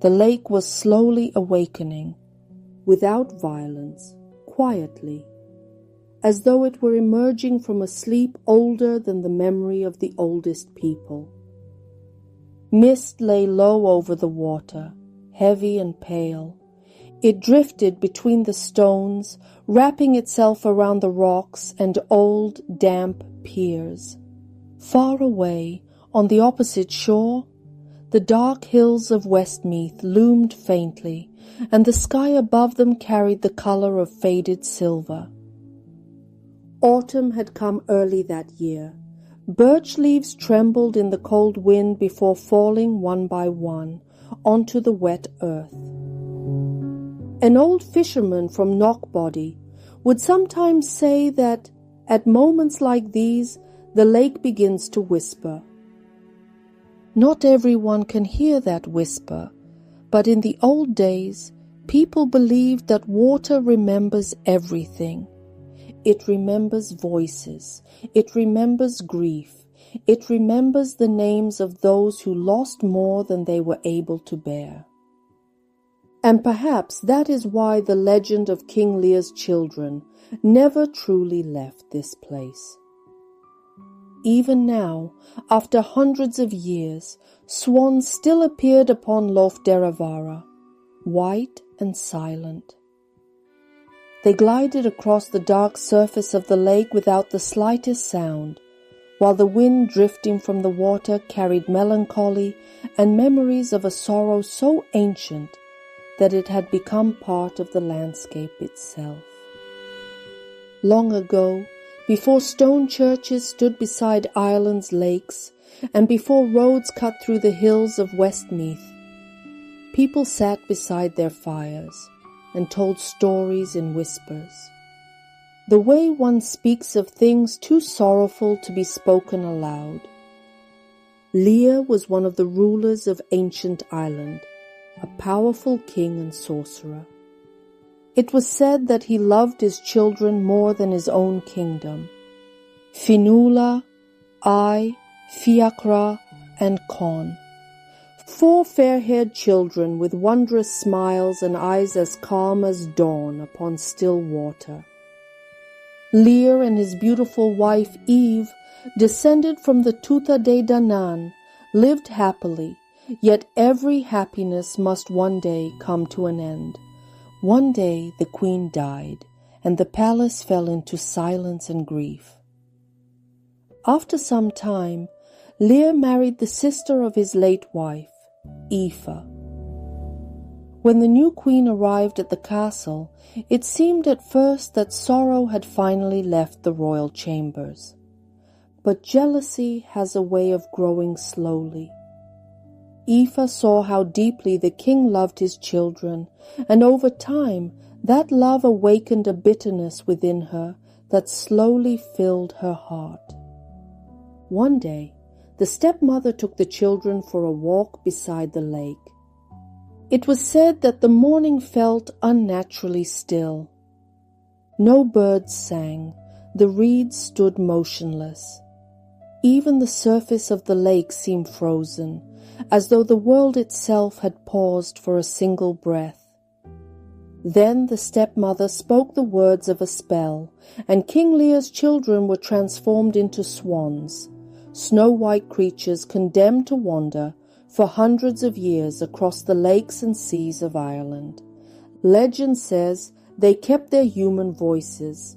The lake was slowly awakening, without violence, quietly, as though it were emerging from a sleep older than the memory of the oldest people. Mist lay low over the water, heavy and pale. It drifted between the stones, wrapping itself around the rocks and old, damp piers. Far away, on the opposite shore, the dark hills of Westmeath loomed faintly, and the sky above them carried the colour of faded silver. Autumn had come early that year. Birch leaves trembled in the cold wind before falling one by one onto the wet earth. An old fisherman from Knockbody would sometimes say that at moments like these the lake begins to whisper. Not everyone can hear that whisper, but in the old days people believed that water remembers everything. It remembers voices, it remembers grief, it remembers the names of those who lost more than they were able to bear. And perhaps that is why the legend of King Lir's children never truly left this place. Even now, after hundreds of years, swans still appeared upon Lough Derravaragh, white and silent. They glided across the dark surface of the lake without the slightest sound, while the wind drifting from the water carried melancholy and memories of a sorrow so ancient that it had become part of the landscape itself. Long ago, before stone churches stood beside Ireland's lakes, and before roads cut through the hills of Westmeath, people sat beside their fires and told stories in whispers. The way one speaks of things too sorrowful to be spoken aloud. Lir was one of the rulers of ancient Ireland, a powerful king and sorcerer. It was said that he loved his children more than his own kingdom. Fionnuala, Fiachra, and Con. 4 fair-haired children with wondrous smiles and eyes as calm as dawn upon still water. Lir and his beautiful wife Eve, descended from the Tuatha De Danann, lived happily, yet every happiness must one day come to an end. One day the queen died, and the palace fell into silence and grief. After some time, Lir married the sister of his late wife, Aoife. When the new queen arrived at the castle, it seemed at first that sorrow had finally left the royal chambers. But jealousy has a way of growing slowly. Aoife saw how deeply the king loved his children, and over time that love awakened a bitterness within her that slowly filled her heart. One day, the stepmother took the children for a walk beside the lake. It was said that the morning felt unnaturally still. No birds sang, the reeds stood motionless. Even the surface of the lake seemed frozen, as though the world itself had paused for a single breath. Then the stepmother spoke the words of a spell, and King Lir's children were transformed into swans, snow-white creatures condemned to wander for hundreds of years across the lakes and seas of Ireland. Legend says they kept their human voices,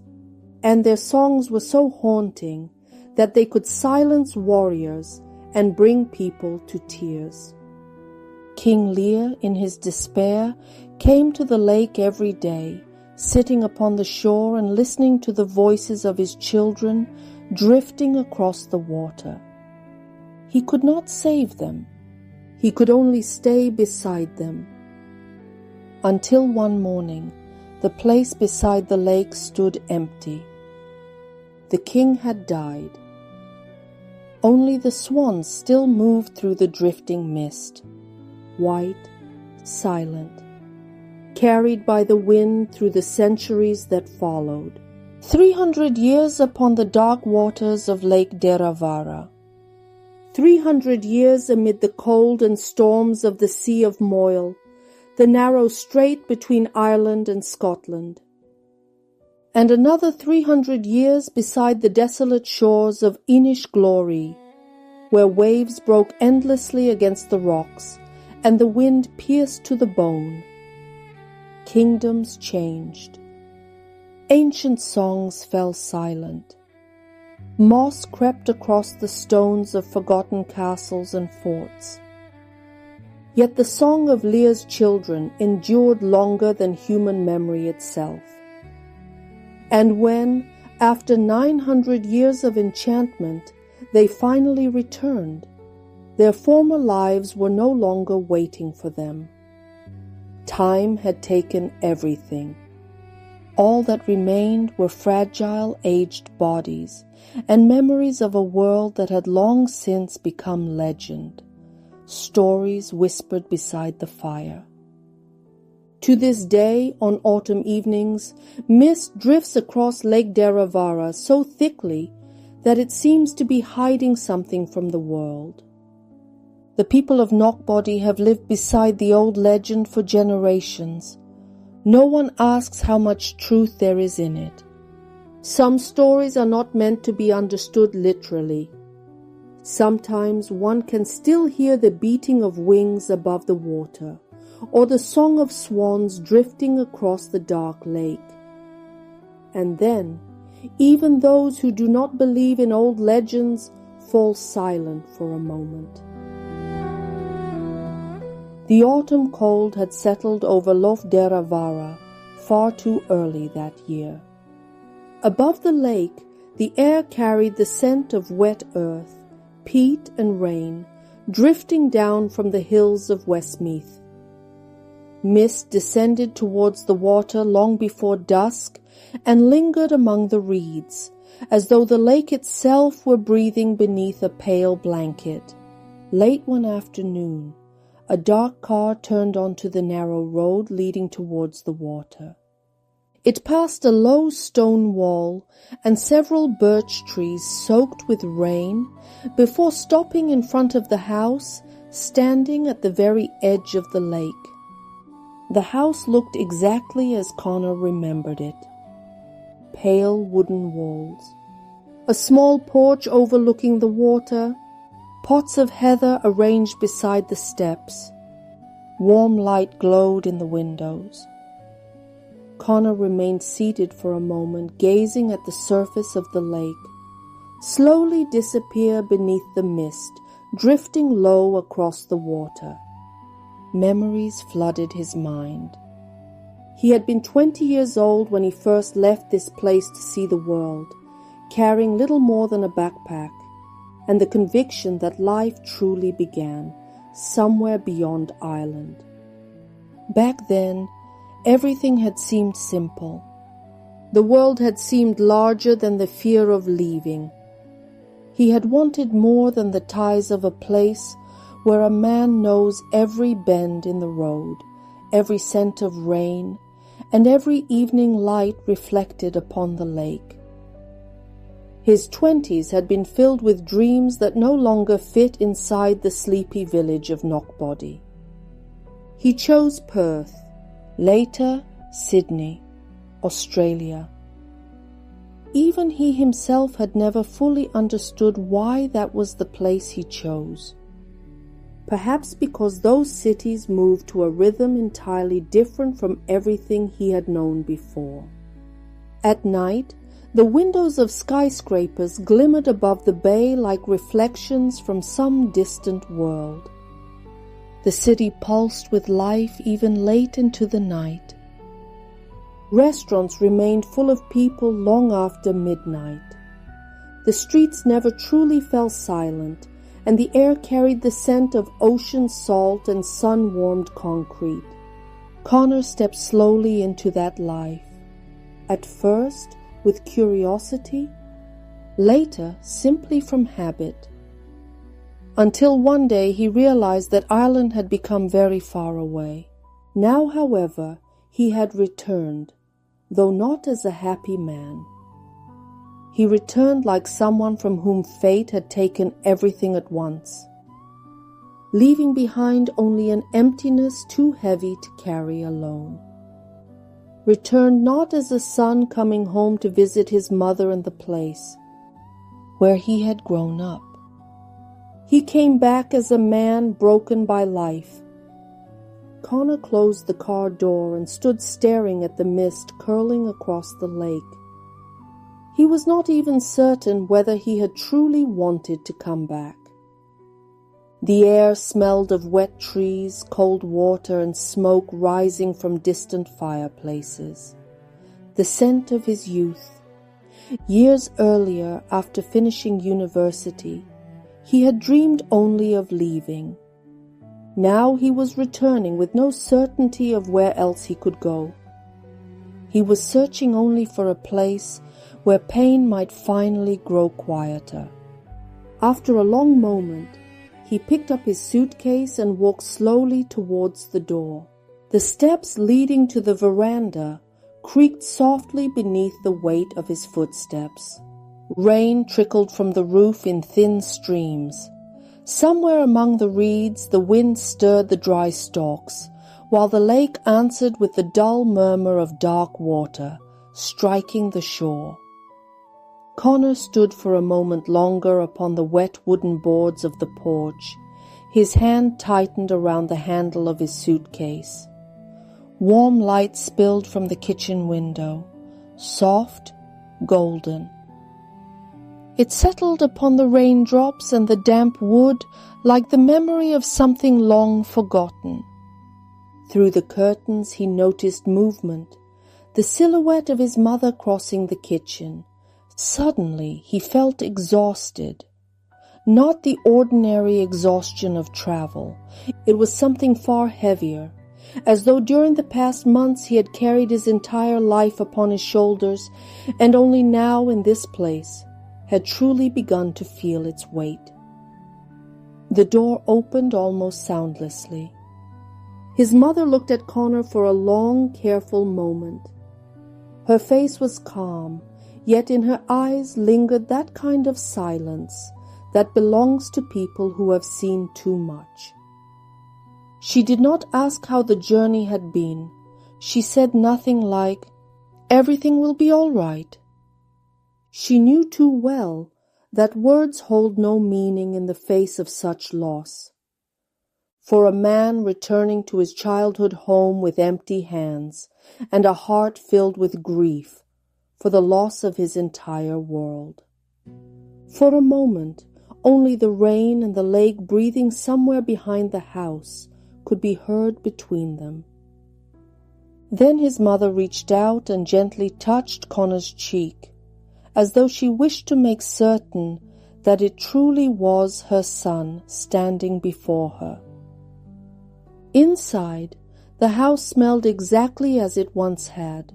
and their songs were so haunting that they could silence warriors and bring people to tears. King Lir, in his despair, came to the lake every day, sitting upon the shore and listening to the voices of his children drifting across the water. He could not save them. He could only stay beside them. Until one morning, the place beside the lake stood empty. The king had died. Only the swans still moved through the drifting mist, white, silent, carried by the wind through the centuries that followed. 300 years upon the dark waters of Lake Derravaragh. 300 years amid the cold and storms of the Sea of Moyle, the narrow strait between Ireland and Scotland. And another 300 years beside the desolate shores of Inishglorey, where waves broke endlessly against the rocks, and the wind pierced to the bone. Kingdoms changed. Ancient songs fell silent. Moss crept across the stones of forgotten castles and forts. Yet the song of Lir's children endured longer than human memory itself. And when, after 900 years of enchantment, they finally returned, their former lives were no longer waiting for them. Time had taken everything. All that remained were fragile, aged bodies, and memories of a world that had long since become legend, stories whispered beside the fire. To this day, on autumn evenings, mist drifts across Lough Derravaragh so thickly that it seems to be hiding something from the world. The people of Knockbody have lived beside the old legend for generations. No one asks how much truth there is in it. Some stories are not meant to be understood literally. Sometimes one can still hear the beating of wings above the water, or the song of swans drifting across the dark lake. And then, even those who do not believe in old legends fall silent for a moment. The autumn cold had settled over Lough Derravaragh far too early that year. Above the lake, the air carried the scent of wet earth, peat and rain, drifting down from the hills of Westmeath. Mist descended towards the water long before dusk and lingered among the reeds, as though the lake itself were breathing beneath a pale blanket. Late one afternoon, a dark car turned onto the narrow road leading towards the water. It passed a low stone wall and several birch trees soaked with rain before stopping in front of the house, standing at the very edge of the lake. The house looked exactly as Connor remembered it. Pale wooden walls, a small porch overlooking the water, pots of heather arranged beside the steps. Warm light glowed in the windows. Connor remained seated for a moment, gazing at the surface of the lake, slowly disappear beneath the mist, drifting low across the water. Memories flooded his mind. He had been 20 years old when he first left this place to see the world, carrying little more than a backpack, and the conviction that life truly began somewhere beyond Ireland. Back then, everything had seemed simple. The world had seemed larger than the fear of leaving. He had wanted more than the ties of a place where a man knows every bend in the road, every scent of rain, and every evening light reflected upon the lake. His 20s had been filled with dreams that no longer fit inside the sleepy village of Knockbody. He chose Perth, later Sydney, Australia. Even he himself had never fully understood why that was the place he chose. Perhaps because those cities moved to a rhythm entirely different from everything he had known before. At night, the windows of skyscrapers glimmered above the bay like reflections from some distant world. The city pulsed with life even late into the night. Restaurants remained full of people long after midnight. The streets never truly fell silent, and the air carried the scent of ocean salt and sun-warmed concrete. Connor stepped slowly into that life, at first with curiosity, later simply from habit, until one day he realized that Ireland had become very far away. Now, however, he had returned, though not as a happy man. He returned like someone from whom fate had taken everything at once, leaving behind only an emptiness too heavy to carry alone. Returned not as a son coming home to visit his mother in the place where he had grown up. He came back as a man broken by life. Connor closed the car door and stood staring at the mist curling across the lake. He was not even certain whether he had truly wanted to come back. The air smelled of wet trees, cold water, and smoke rising from distant fireplaces. The scent of his youth. Years earlier, after finishing university, he had dreamed only of leaving. Now he was returning with no certainty of where else he could go. He was searching only for a place where pain might finally grow quieter. After a long moment, he picked up his suitcase and walked slowly towards the door. The steps leading to the veranda creaked softly beneath the weight of his footsteps. Rain trickled from the roof in thin streams. Somewhere among the reeds, the wind stirred the dry stalks, while the lake answered with the dull murmur of dark water striking the shore. Connor stood for a moment longer upon the wet wooden boards of the porch, his hand tightened around the handle of his suitcase. Warm light spilled from the kitchen window, soft, golden. It settled upon the raindrops and the damp wood like the memory of something long forgotten. Through the curtains he noticed movement, the silhouette of his mother crossing the kitchen. Suddenly he felt exhausted. Not the ordinary exhaustion of travel. It was something far heavier, as though during the past months he had carried his entire life upon his shoulders, and only now in this place had truly begun to feel its weight. The door opened almost soundlessly. His mother looked at Connor for a long, careful moment. Her face was calm, yet in her eyes lingered that kind of silence that belongs to people who have seen too much. She did not ask how the journey had been. She said nothing like, "Everything will be all right." She knew too well that words hold no meaning in the face of such loss. For a man returning to his childhood home with empty hands and a heart filled with grief for the loss of his entire world. For a moment, only the rain and the lake breathing somewhere behind the house could be heard between them. Then his mother reached out and gently touched Connor's cheek, as though she wished to make certain that it truly was her son standing before her. Inside, the house smelled exactly as it once had.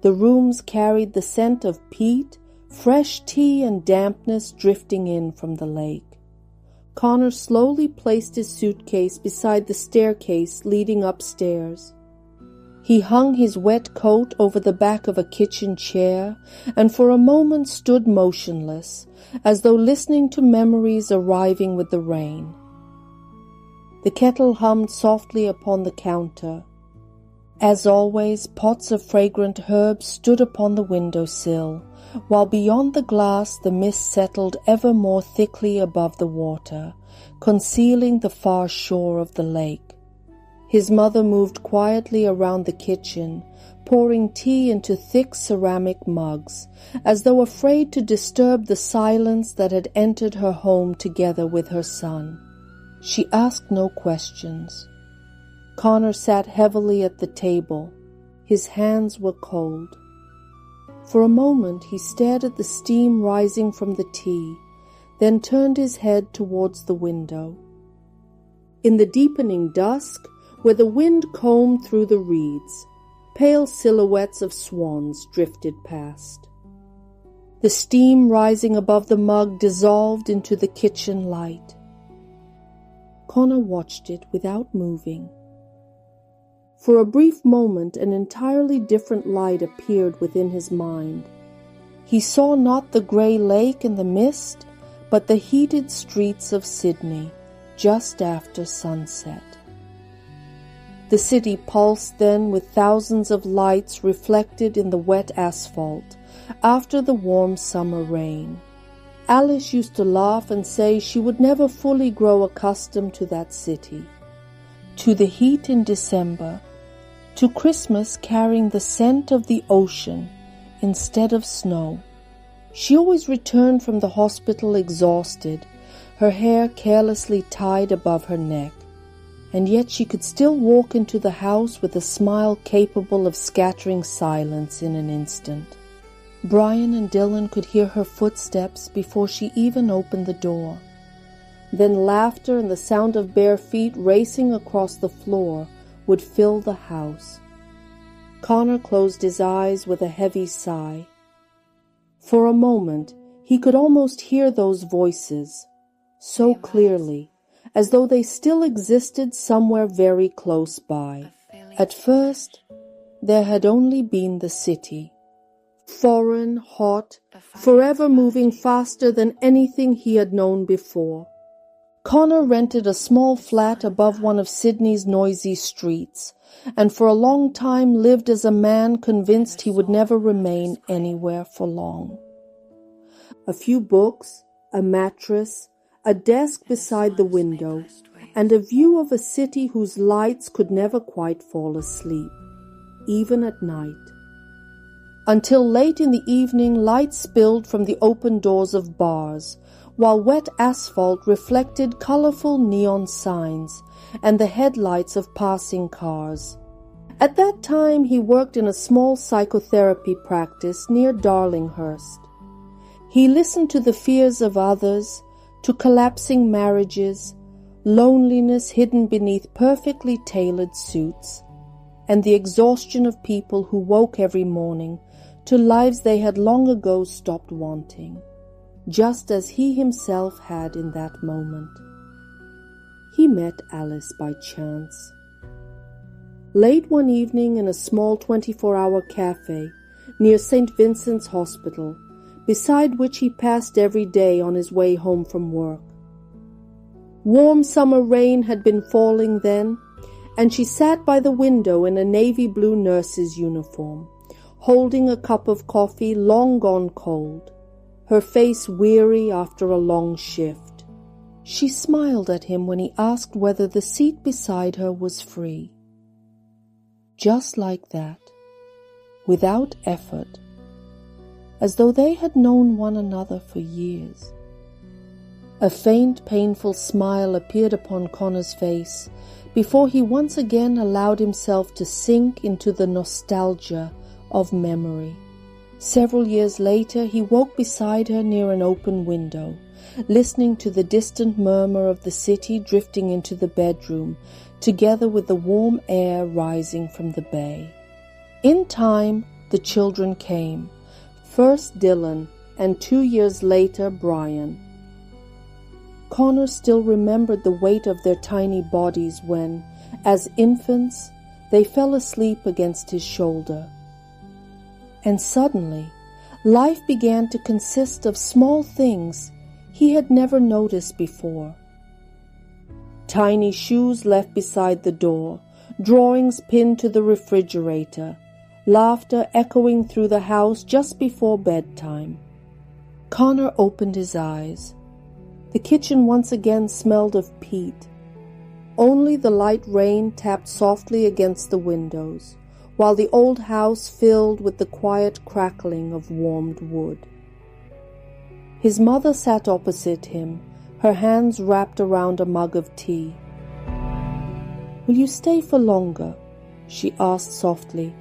The rooms carried the scent of peat, fresh tea, and dampness drifting in from the lake. Connor slowly placed his suitcase beside the staircase leading upstairs. He hung his wet coat over the back of a kitchen chair and for a moment stood motionless, as though listening to memories arriving with the rain. The kettle hummed softly upon the counter. As always, pots of fragrant herbs stood upon the windowsill, while beyond the glass the mist settled ever more thickly above the water, concealing the far shore of the lake. His mother moved quietly around the kitchen, pouring tea into thick ceramic mugs, as though afraid to disturb the silence that had entered her home together with her son. She asked no questions. Connor sat heavily at the table. His hands were cold. For a moment he stared at the steam rising from the tea, then turned his head towards the window. In the deepening dusk, where the wind combed through the reeds, pale silhouettes of swans drifted past. The steam rising above the mug dissolved into the kitchen light. Connor watched it without moving. For a brief moment an entirely different light appeared within his mind. He saw not the grey lake in the mist, but the heated streets of Sydney just after sunset. The city pulsed then with thousands of lights reflected in the wet asphalt after the warm summer rain. Alice used to laugh and say she would never fully grow accustomed to that city, to the heat in December, to Christmas carrying the scent of the ocean instead of snow. She always returned from the hospital exhausted, her hair carelessly tied above her neck, and yet she could still walk into the house with a smile capable of scattering silence in an instant. Brian and Dylan could hear her footsteps before she even opened the door. Then laughter and the sound of bare feet racing across the floor would fill the house. Connor closed his eyes with a heavy sigh. For a moment, he could almost hear those voices, so clearly, as though they still existed somewhere very close by. At first, there had only been the city, foreign, hot, forever moving faster than anything he had known before. Connor rented a small flat above one of Sydney's noisy streets, and for a long time lived as a man convinced he would never remain anywhere for long. A few books, a mattress, a desk beside the window, and a view of a city whose lights could never quite fall asleep, even at night. Until late in the evening, light spilled from the open doors of bars, while wet asphalt reflected colorful neon signs and the headlights of passing cars. At that time, he worked in a small psychotherapy practice near Darlinghurst. He listened to the fears of others, to collapsing marriages, loneliness hidden beneath perfectly tailored suits, and the exhaustion of people who woke every morning to lives they had long ago stopped wanting, just as he himself had in that moment. He met Alice by chance. Late one evening in a small 24-hour cafe near St. Vincent's Hospital, beside which he passed every day on his way home from work. Warm summer rain had been falling then, and she sat by the window in a navy blue nurse's uniform, holding a cup of coffee long gone cold, her face weary after a long shift. She smiled at him when he asked whether the seat beside her was free. Just like that, without effort, as though they had known one another for years. A faint, painful smile appeared upon Connor's face before he once again allowed himself to sink into the nostalgia of memory. Several years later, he woke beside her near an open window, listening to the distant murmur of the city drifting into the bedroom, together with the warm air rising from the bay. In time, the children came. First Dylan, and 2 years later Brian. Connor still remembered the weight of their tiny bodies when, as infants, they fell asleep against his shoulder. And suddenly, life began to consist of small things he had never noticed before. Tiny shoes left beside the door, drawings pinned to the refrigerator, laughter echoing through the house just before bedtime. Connor opened his eyes. The kitchen once again smelled of peat. Only the light rain tapped softly against the windows, while the old house filled with the quiet crackling of warmed wood. His mother sat opposite him, her hands wrapped around a mug of tea. "Will you stay for longer?" she asked softly.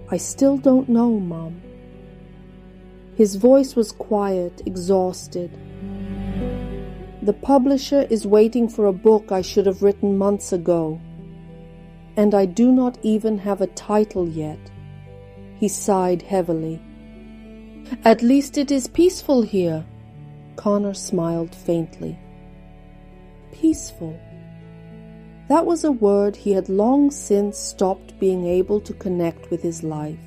"I still don't know, Mom." His voice was quiet, exhausted. "The publisher is waiting for a book I should have written months ago, and I do not even have a title yet." He sighed heavily. "At least it is peaceful here." Connor smiled faintly. Peaceful. That was a word he had long since stopped being able to connect with his life.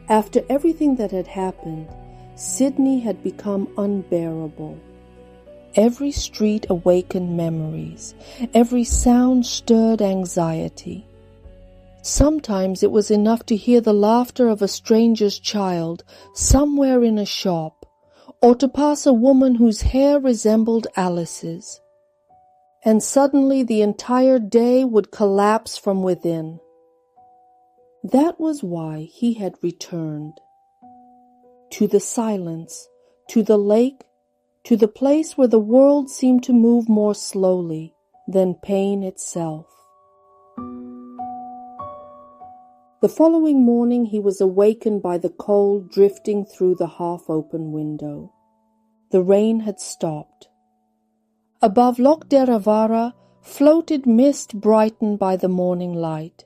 After everything that had happened, Sydney had become unbearable. Every street awakened memories. Every sound stirred anxiety. Sometimes it was enough to hear the laughter of a stranger's child somewhere in a shop, or to pass a woman whose hair resembled Alice's. And suddenly the entire day would collapse from within. That was why he had returned. To the silence, to the lake, to the place where the world seemed to move more slowly than pain itself. The following morning he was awakened by the cold drifting through the half-open window. The rain had stopped. Above Lough Derravaragh floated mist brightened by the morning light.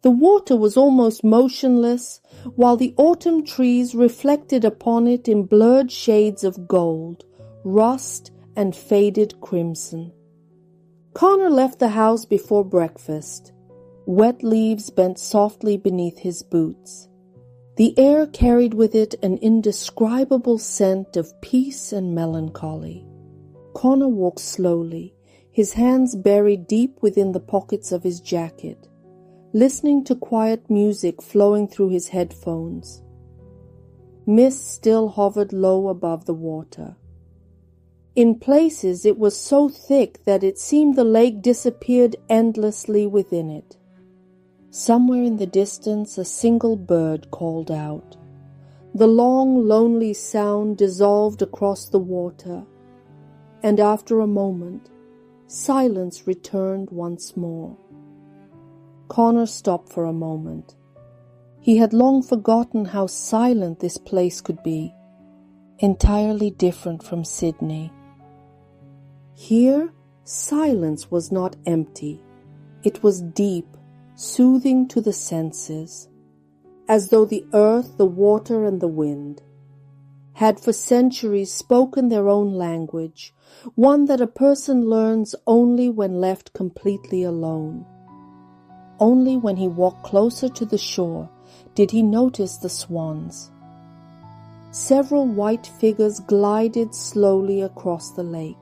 The water was almost motionless, while the autumn trees reflected upon it in blurred shades of gold, rust, and faded crimson. Connor left the house before breakfast. Wet leaves bent softly beneath his boots. The air carried with it an indescribable scent of peace and melancholy. Connor walked slowly, his hands buried deep within the pockets of his jacket, listening to quiet music flowing through his headphones. Mist still hovered low above the water. In places it was so thick that it seemed the lake disappeared endlessly within it. Somewhere in the distance a single bird called out. The long, lonely sound dissolved across the water, and after a moment, silence returned once more. Connor stopped for a moment. He had long forgotten how silent this place could be, entirely different from Sydney. Here, silence was not empty. It was deep, soothing to the senses, as though the earth, the water, and the wind had for centuries spoken their own language, one that a person learns only when left completely alone. Only when he walked closer to the shore did he notice the swans. Several white figures glided slowly across the lake,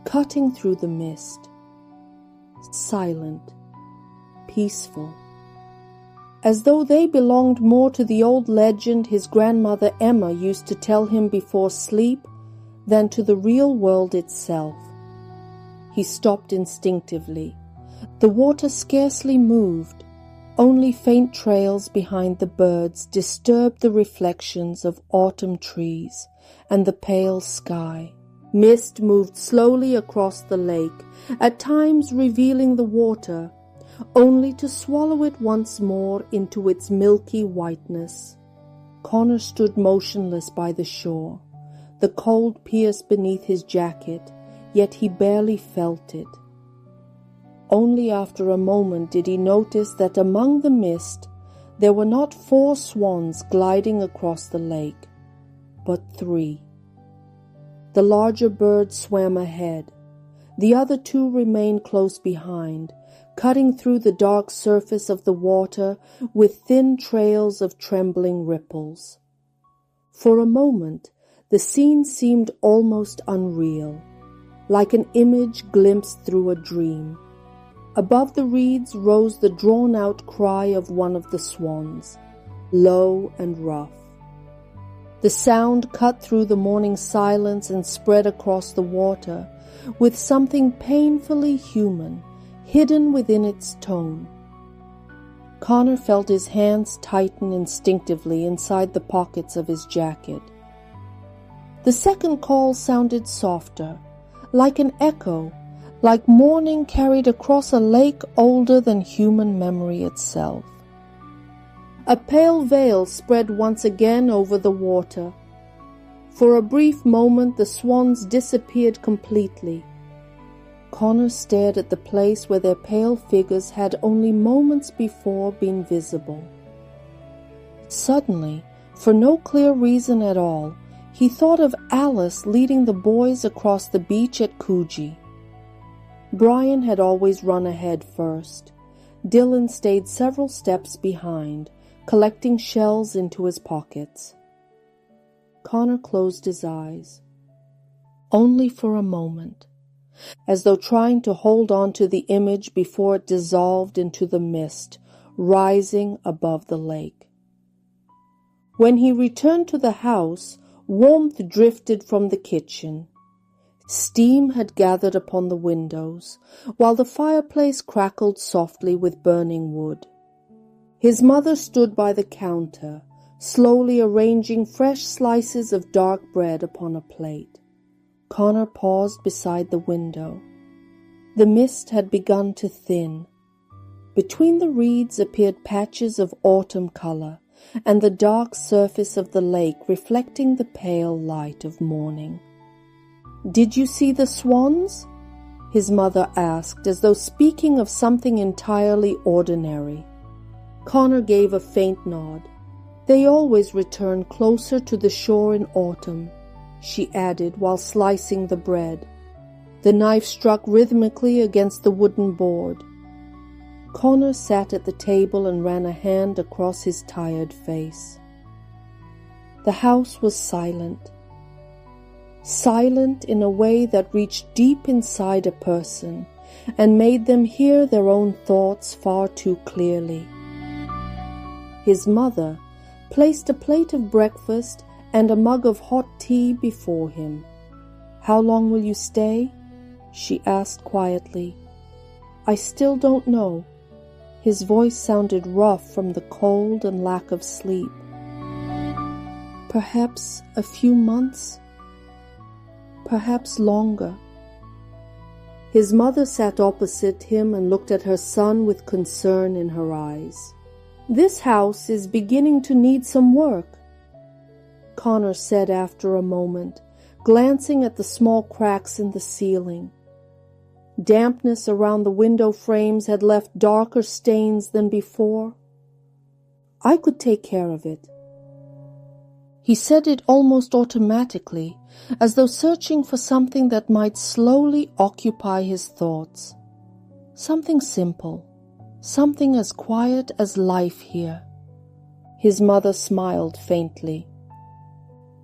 cutting through the mist. Silent, peaceful, as though they belonged more to the old legend his grandmother Emma used to tell him before sleep than to the real world itself. He stopped instinctively. The water scarcely moved. Only faint trails behind the birds disturbed the reflections of autumn trees and the pale sky. Mist moved slowly across the lake, at times revealing the water, only to swallow it once more into its milky whiteness. Connor stood motionless by the shore. The cold pierced beneath his jacket, yet he barely felt it. Only after a moment did he notice that among the mist there were not 4 swans gliding across the lake, but 3. The larger bird swam ahead. The other 2 remained close behind, cutting through the dark surface of the water with thin trails of trembling ripples. For a moment, the scene seemed almost unreal, like an image glimpsed through a dream. Above the reeds rose the drawn-out cry of one of the swans, low and rough. The sound cut through the morning silence and spread across the water with something painfully human, hidden within its tone. Connor felt his hands tighten instinctively inside the pockets of his jacket. The second call sounded softer, like an echo, like morning carried across a lake older than human memory itself. A pale veil spread once again over the water. For a brief moment the swans disappeared completely. Connor stared at the place where their pale figures had only moments before been visible. Suddenly, for no clear reason at all, he thought of Alice leading the boys across the beach at Coogee. Brian had always run ahead first. Dylan stayed several steps behind, collecting shells into his pockets. Connor closed his eyes, only for a moment, as though trying to hold on to the image before it dissolved into the mist rising above the lake. When he returned to the house, warmth drifted from the kitchen. Steam had gathered upon the windows, while the fireplace crackled softly with burning wood. His mother stood by the counter, slowly arranging fresh slices of dark bread upon a plate. Connor paused beside the window. The mist had begun to thin. Between the reeds appeared patches of autumn color, and the dark surface of the lake reflecting the pale light of morning. "Did you see the swans?" his mother asked, as though speaking of something entirely ordinary. Connor gave a faint nod. "They always return closer to the shore in autumn," she added while slicing the bread. The knife struck rhythmically against the wooden board. Connor sat at the table and ran a hand across his tired face. The house was silent. Silent in a way that reached deep inside a person and made them hear their own thoughts far too clearly. His mother placed a plate of breakfast and a mug of hot tea before him. "How long will you stay?" she asked quietly. "I still don't know." His voice sounded rough from the cold and lack of sleep. "Perhaps a few months, perhaps longer." His mother sat opposite him and looked at her son with concern in her eyes. "This house is beginning to need some work," Connor said after a moment, glancing at the small cracks in the ceiling. Dampness around the window frames had left darker stains than before. "I could take care of it." He said it almost automatically, as though searching for something that might slowly occupy his thoughts. Something simple, something as quiet as life here. His mother smiled faintly.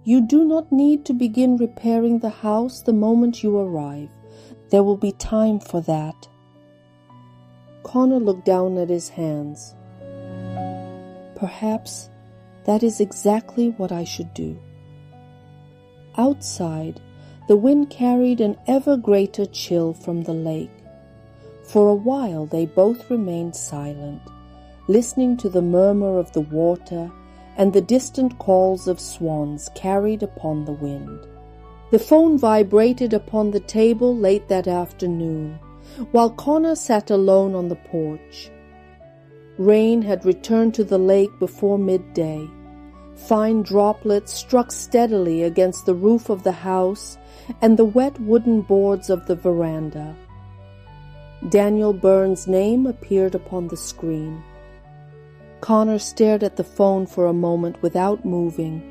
"You do not need to begin repairing the house the moment you arrive. There will be time for that." Connor looked down at his hands. "Perhaps that is exactly what I should do." Outside, the wind carried an ever greater chill from the lake. For a while they both remained silent, listening to the murmur of the water and the distant calls of swans carried upon the wind. The phone vibrated upon the table late that afternoon, while Connor sat alone on the porch. Rain had returned to the lake before midday. Fine droplets struck steadily against the roof of the house and the wet wooden boards of the veranda. Daniel Byrne's name appeared upon the screen. Connor stared at the phone for a moment without moving.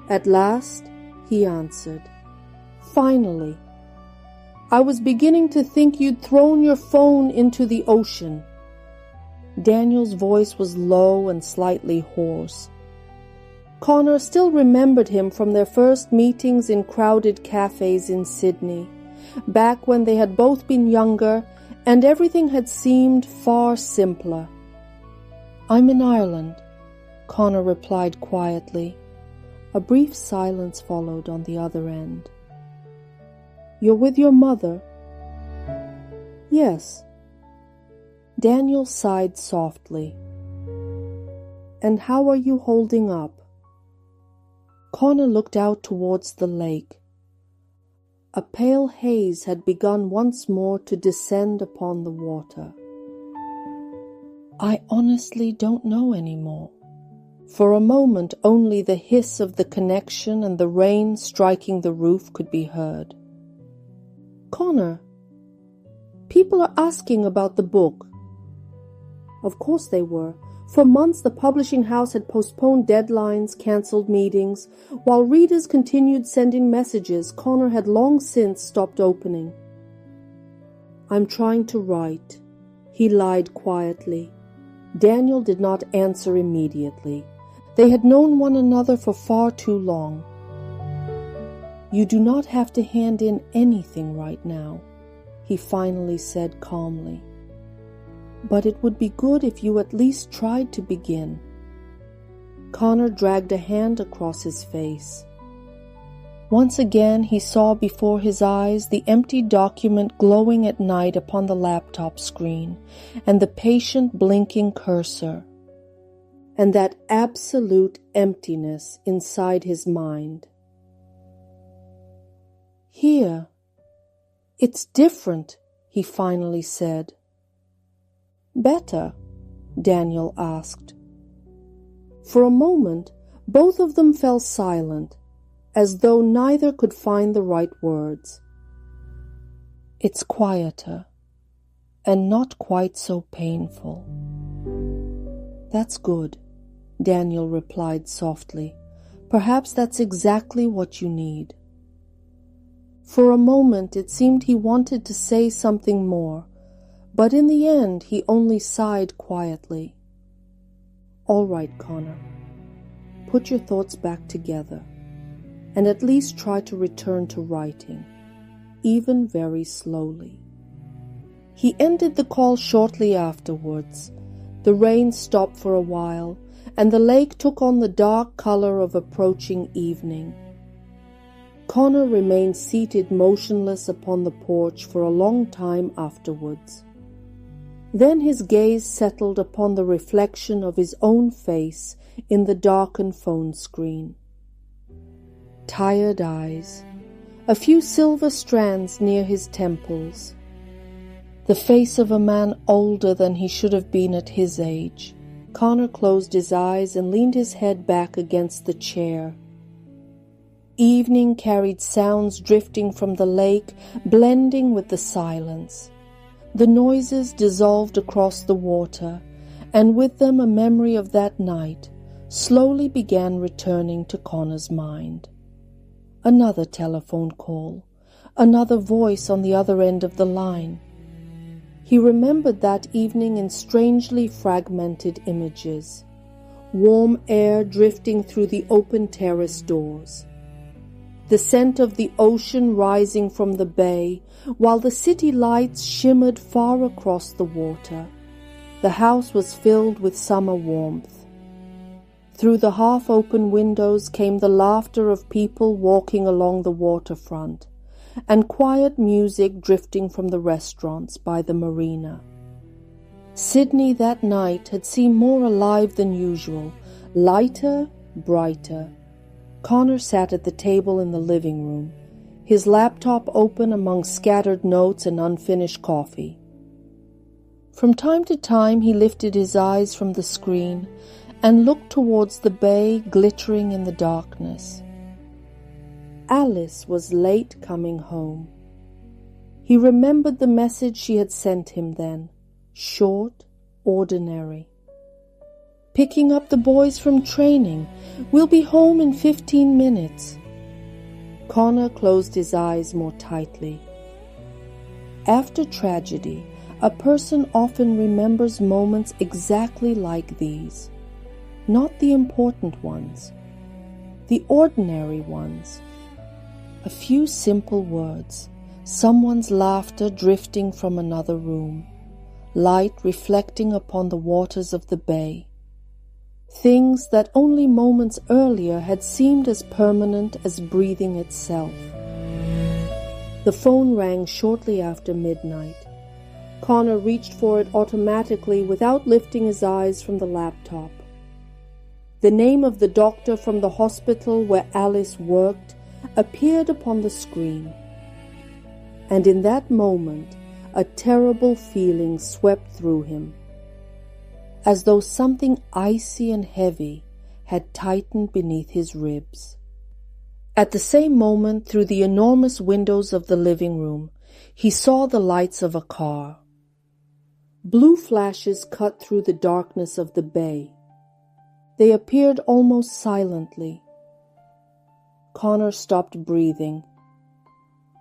At last, he answered. "Finally. I was beginning to think you'd thrown your phone into the ocean." Daniel's voice was low and slightly hoarse. Connor still remembered him from their first meetings in crowded cafes in Sydney, back when they had both been younger and everything had seemed far simpler. "I'm in Ireland," Connor replied quietly. A brief silence followed on the other end. "You're with your mother?" "Yes." Daniel sighed softly. "And how are you holding up?" Connor looked out towards the lake. A pale haze had begun once more to descend upon the water. "I honestly don't know anymore." For a moment only the hiss of the connection and the rain striking the roof could be heard. "Connor, people are asking about the book." Of course they were. For months the publishing house had postponed deadlines, cancelled meetings. While readers continued sending messages Connor had long since stopped opening. "I'm trying to write," he lied quietly. Daniel did not answer immediately. They had known one another for far too long. "You do not have to hand in anything right now," he finally said calmly. "But it would be good if you at least tried to begin." Connor dragged a hand across his face. Once again he saw before his eyes the empty document glowing at night upon the laptop screen, and the patient blinking cursor, and that absolute emptiness inside his mind. "Here, it's different," he finally said. "Better?" Daniel asked. For a moment, both of them fell silent, as though neither could find the right words. "It's quieter, and not quite so painful." "That's good," Daniel replied softly. "Perhaps that's exactly what you need." For a moment it seemed he wanted to say something more, but in the end he only sighed quietly. "All right, Connor. Put your thoughts back together, and at least try to return to writing, even very slowly." He ended the call shortly afterwards. The rain stopped for a while, and the lake took on the dark color of approaching evening. Connor remained seated motionless upon the porch for a long time afterwards. Then his gaze settled upon the reflection of his own face in the darkened phone screen. Tired eyes, a few silver strands near his temples, the face of a man older than he should have been at his age. Connor closed his eyes and leaned his head back against the chair. Evening carried sounds drifting from the lake, blending with the silence. The noises dissolved across the water, and with them a memory of that night slowly began returning to Connor's mind. Another telephone call, another voice on the other end of the line. He remembered that evening in strangely fragmented images. Warm air drifting through the open terrace doors. The scent of the ocean rising from the bay, while the city lights shimmered far across the water. The house was filled with summer warmth. Through the half-open windows came the laughter of people walking along the waterfront, and quiet music drifting from the restaurants by the marina. Sydney that night had seemed more alive than usual, lighter, brighter. Connor sat at the table in the living room, his laptop open among scattered notes and unfinished coffee. From time to time he lifted his eyes from the screen and looked towards the bay glittering in the darkness. Alice was late coming home. He remembered the message she had sent him then, short, ordinary. "Picking up the boys from training. We'll be home in 15 minutes. Connor closed his eyes more tightly. After tragedy, a person often remembers moments exactly like these. Not the important ones, the ordinary ones. A few simple words, someone's laughter drifting from another room, light reflecting upon the waters of the bay. Things that only moments earlier had seemed as permanent as breathing itself. The phone rang shortly after midnight. Connor reached for it automatically without lifting his eyes from the laptop. The name of the doctor from the hospital where Alice worked appeared upon the screen. And in that moment, a terrible feeling swept through him, as though something icy and heavy had tightened beneath his ribs. At the same moment, through the enormous windows of the living room, he saw the lights of a car. Blue flashes cut through the darkness of the bay. They appeared almost silently. Connor stopped breathing.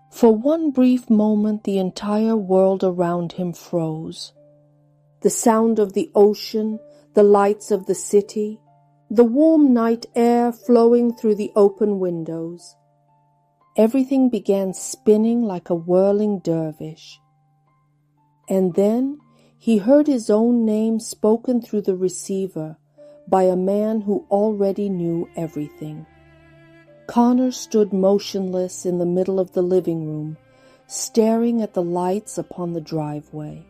For one brief moment, the entire world around him froze. the sound of the ocean, the lights of the city, the warm night air flowing through the open windows. Everything began spinning like a whirling dervish. And then he heard his own name spoken through the receiver by a man who already knew everything. Connor stood motionless in the middle of the living room, staring at the lights upon the driveway.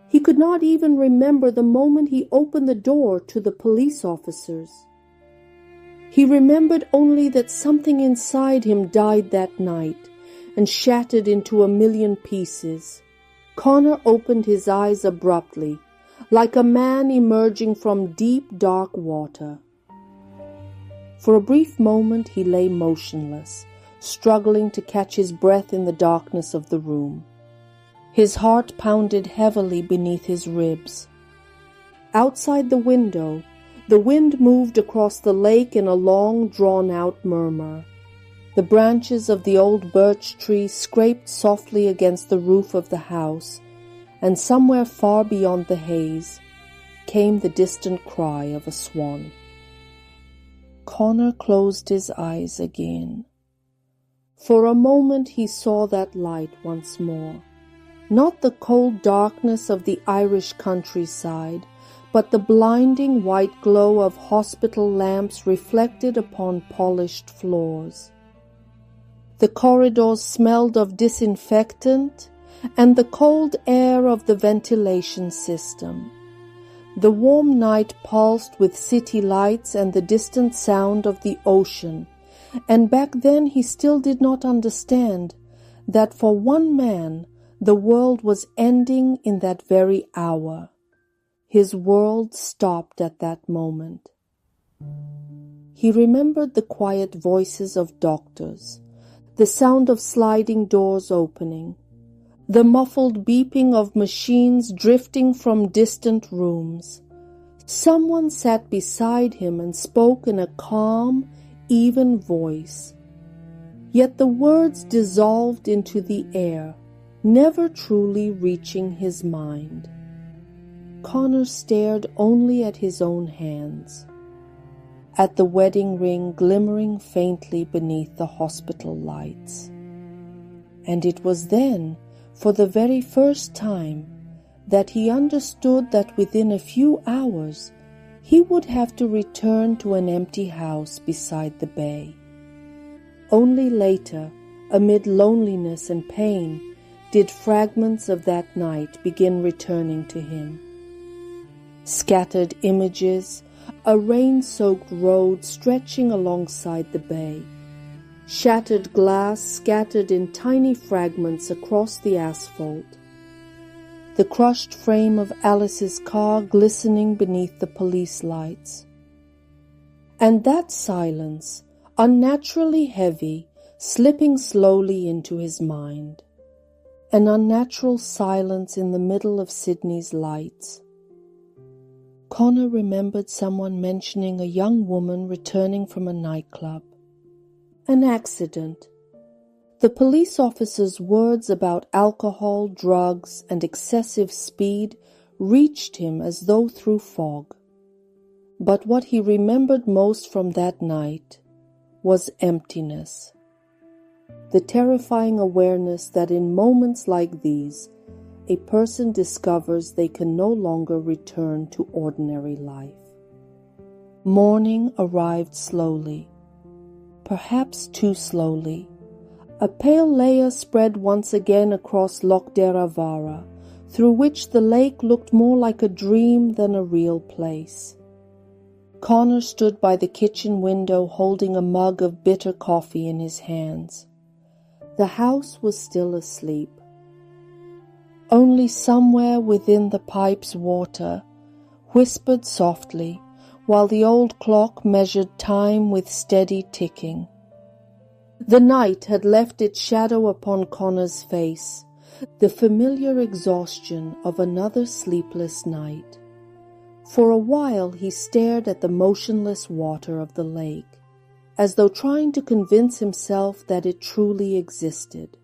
He could not even remember the moment he opened the door to the police officers. He remembered only that something inside him died that night and shattered into a million pieces. Connor opened his eyes abruptly, like a man emerging from deep, dark water. For a brief moment he lay motionless, struggling to catch his breath in the darkness of the room. His heart pounded heavily beneath his ribs. Outside the window, the wind moved across the lake in a long, drawn-out murmur. The branches of the old birch tree scraped softly against the roof of the house, and somewhere far beyond the haze came the distant cry of a swan. Connor closed his eyes again. For a moment he saw that light once more. Not the cold darkness of the Irish countryside, but the blinding white glow of hospital lamps reflected upon polished floors. The corridors smelled of disinfectant and the cold air of the ventilation system. The warm night pulsed with city lights and the distant sound of the ocean, and back then he still did not understand that for one man the world was ending in that very hour. His world stopped at that moment. He remembered the quiet voices of doctors, the sound of sliding doors opening, the muffled beeping of machines drifting from distant rooms. Someone sat beside him and spoke in a calm, even voice. Yet the words dissolved into the air, never truly reaching his mind. Connor stared only at his own hands, at the wedding ring glimmering faintly beneath the hospital lights. And it was then, for the very first time, that he understood that within a few hours he would have to return to an empty house beside the bay. Only later, amid loneliness and pain, did fragments of that night begin returning to him. Scattered images, a rain-soaked road stretching alongside the bay, shattered glass scattered in tiny fragments across the asphalt, the crushed frame of Alice's car glistening beneath the police lights. And that silence, unnaturally heavy, slipping slowly into his mind. An unnatural silence in the middle of Sydney's lights. Connor remembered someone mentioning a young woman returning from a nightclub. An accident. The police officer's words about alcohol, drugs, and excessive speed reached him as though through fog. But what he remembered most from that night was emptiness. The terrifying awareness that in moments like these, a person discovers they can no longer return to ordinary life. Morning arrived slowly, perhaps too slowly. A pale layer spread once again across Lough Derravaragh, through which the lake looked more like a dream than a real place. Connor stood by the kitchen window holding a mug of bitter coffee in his hands. The house was still asleep. Only somewhere within the pipe's water whispered softly, while the old clock measured time with steady ticking. The night had left its shadow upon Connor's face, the familiar exhaustion of another sleepless night. For a while he stared at the motionless water of the lake, as though trying to convince himself that it truly existed.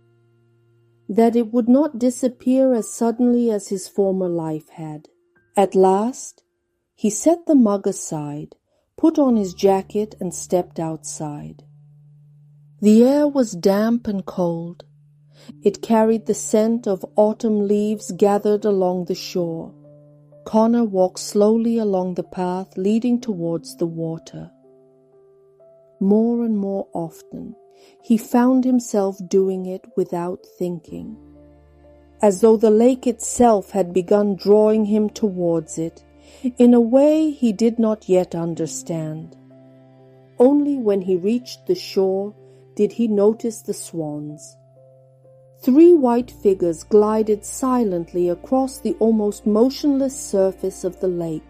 that it would not disappear as suddenly as his former life had. At last, he set the mug aside, put on his jacket, and stepped outside. The air was damp and cold. It carried the scent of autumn leaves gathered along the shore. Connor walked slowly along the path leading towards the water. More and more often, he found himself doing it without thinking, as though the lake itself had begun drawing him towards it in a way he did not yet understand. Only when he reached the shore did he notice the swans. 3 white figures glided silently across the almost motionless surface of the lake.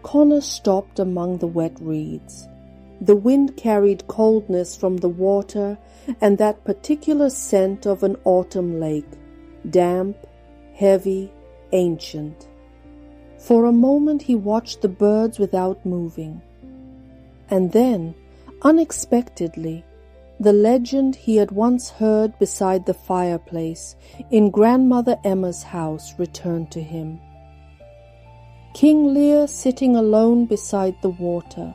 Connor stopped among the wet reeds. The wind carried coldness from the water and that particular scent of an autumn lake, damp, heavy, ancient. For a moment he watched the birds without moving. And then, unexpectedly, the legend he had once heard beside the fireplace in Grandmother Emma's house returned to him. King Lir sitting alone beside the water,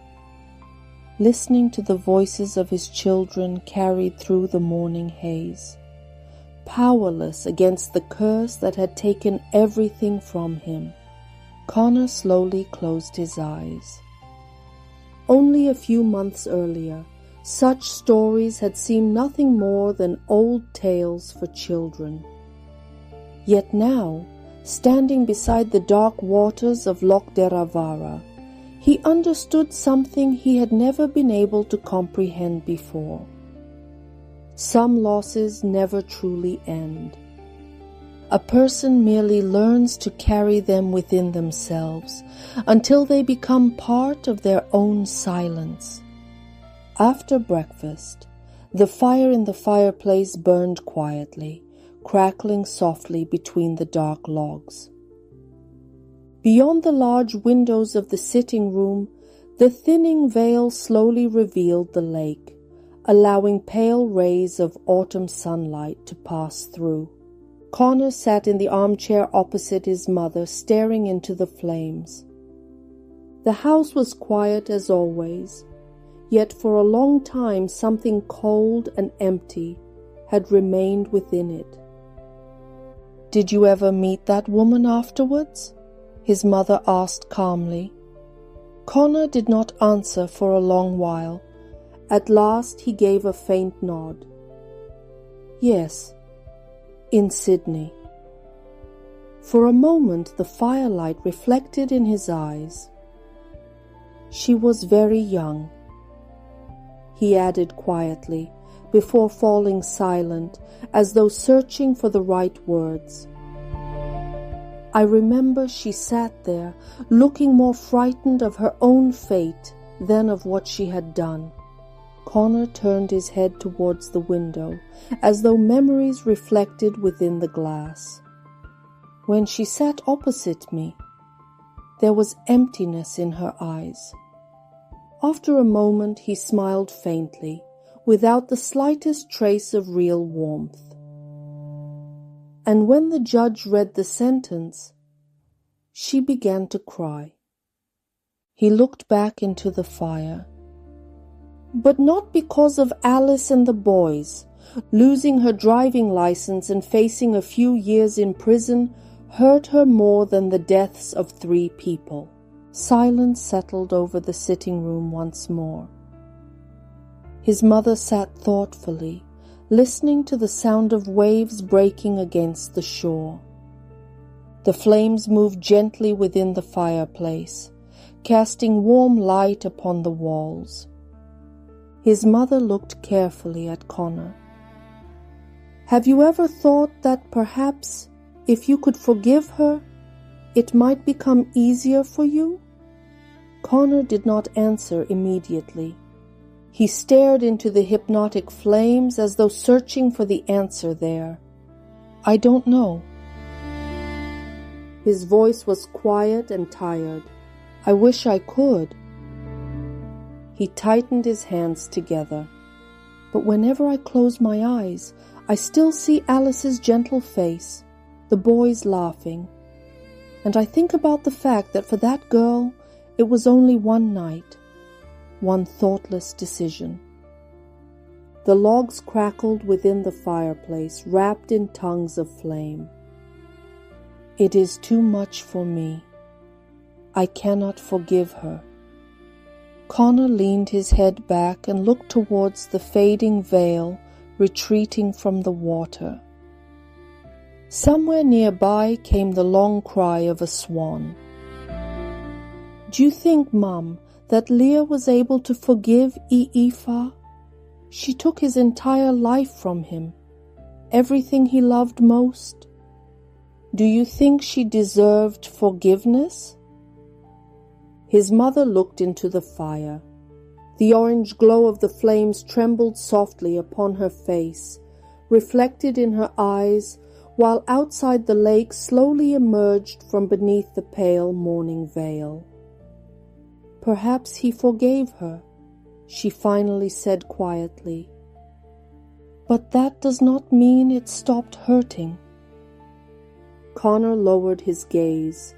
listening to the voices of his children carried through the morning haze, powerless against the curse that had taken everything from him. Connor slowly closed his eyes. Only a few months earlier, such stories had seemed nothing more than old tales for children. Yet now, standing beside the dark waters of Lough Derravaragh, he understood something he had never been able to comprehend before. Some losses never truly end. A person merely learns to carry them within themselves until they become part of their own silence. After breakfast, the fire in the fireplace burned quietly, crackling softly between the dark logs. Beyond the large windows of the sitting room, the thinning veil slowly revealed the lake, allowing pale rays of autumn sunlight to pass through. Connor sat in the armchair opposite his mother, staring into the flames. The house was quiet as always, yet for a long time something cold and empty had remained within it. "Did you ever meet that woman afterwards?" his mother asked calmly. Connor did not answer for a long while. At last he gave a faint nod. "Yes, in Sydney." For a moment the firelight reflected in his eyes. "She was very young," he added quietly, before falling silent, as though searching for the right words. "I remember she sat there, looking more frightened of her own fate than of what she had done." Connor turned his head towards the window, as though memories reflected within the glass. "When she sat opposite me, there was emptiness in her eyes." After a moment he smiled faintly, without the slightest trace of real warmth. And when the judge read the sentence, she began to cry. He looked back into the fire. But not because of Alice and the boys. Losing her driving license and facing a few years in prison hurt her more than the deaths of 3 people. Silence settled over the sitting room once more. His mother sat thoughtfully, listening to the sound of waves breaking against the shore. The flames moved gently within the fireplace, casting warm light upon the walls. His mother looked carefully at Connor. "Have you ever thought that perhaps, if you could forgive her, it might become easier for you?" Connor did not answer immediately. He stared into the hypnotic flames as though searching for the answer there. "I don't know." His voice was quiet and tired. "I wish I could." He tightened his hands together. "But whenever I close my eyes, I still see Alice's gentle face, the boys laughing, and I think about the fact that for that girl it was only one night, one thoughtless decision. The logs crackled within the fireplace, wrapped in tongues of flame. It is too much for me. I cannot forgive her. Connor leaned his head back and looked towards the fading veil retreating from the water. Somewhere nearby came the long cry of a swan. Do you think, Mum, that Lir was able to forgive Ifa? She took his entire life from him, everything he loved most. Do you think she deserved forgiveness? His mother looked into the fire. The orange glow of the flames trembled softly upon her face, reflected in her eyes, while outside the lake slowly emerged from beneath the pale morning veil. Perhaps he forgave her, she finally said quietly. But that does not mean it stopped hurting. Connor lowered his gaze.